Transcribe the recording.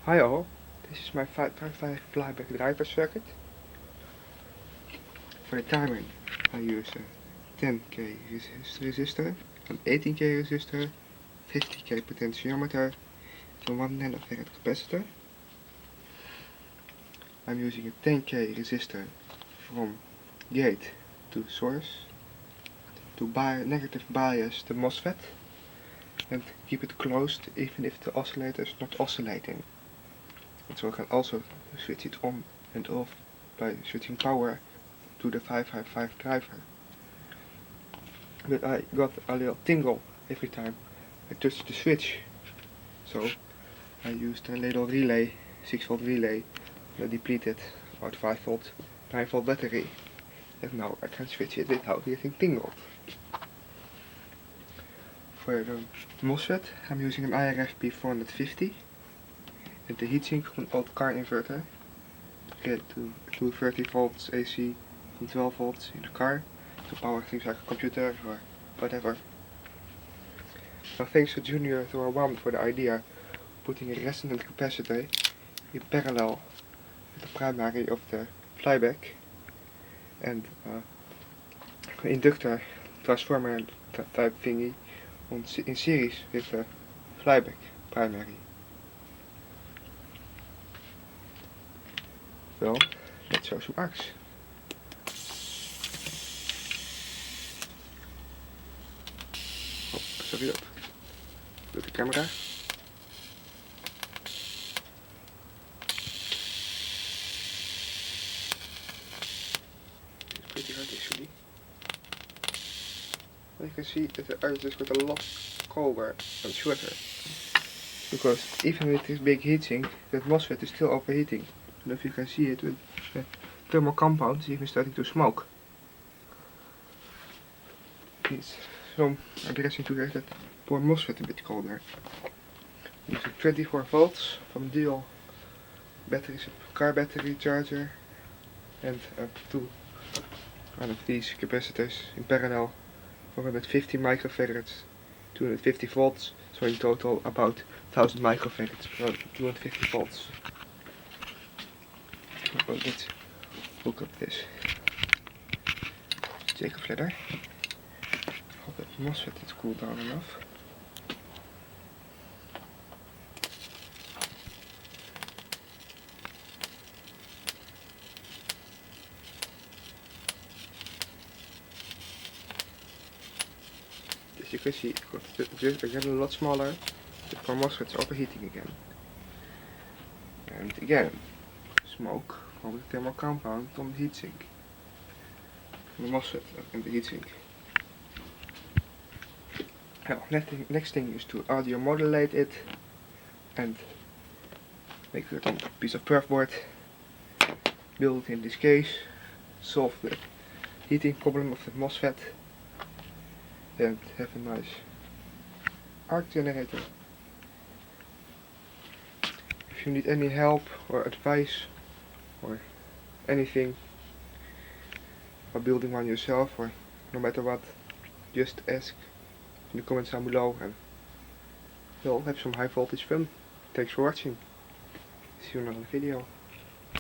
Hi all, this is my 555 Flyback Driver circuit. For the timing I use a 10k resistor, an 18k resistor, 50k potentiometer, and 1 nanofarad capacitor. I'm using a 10k resistor from gate to source to negative bias the Mosfet and keep it closed even if the oscillator is not oscillating. And so I can also switch it on and off by switching power to the 555 driver. But I got a little tingle every time I touched the switch. So I used a little relay, 6V relay, and I depleted about 5V, 9V battery. And now I can switch it without getting tingled. For the Mosfet I'm using an IRFP450 and the heatsink from an old car inverter. Get to 230V AC and 12V in the car to power things like a computer or whatever. Now thanks to Junior to our mom for the idea of putting a resonant capacitor in parallel with the primary of the flyback and an inductor transformer type thingy in series with the flyback primary. Well, let's show some arcs. Oh, sorry up. With the camera. It's pretty hard actually. You can see that the arc just got a lot colder and shorter. Because even with this big heatsink, that Mosfet is still overheating. And if you can see it with the thermal compound is even starting to smoke. So I'm addressing to get that poor Mosfet a bit colder. Using 24V from dual batteries, car battery charger, and two one of these capacitors in parallel, 450 microfarads, 250V, so in total about 1000 microfarads per 250V. Oh, let's hook up this Jacob ladder. Hope that Mosfet is cooled down enough. As you can see, it got just again a lot smaller. The poor Mosfet is overheating again. And again, smoke from the thermal compound on the heatsink. The Mosfet and the heatsink. Now, next thing is to audio modulate it and make it on a piece of perf board. Build it in this case, solve the heating problem of the Mosfet, and have a nice arc generator. If you need any help or advice or anything about building one yourself, or no matter what, just ask in the comments down below and we'll have some high voltage fun. Thanks for watching. See you in another video.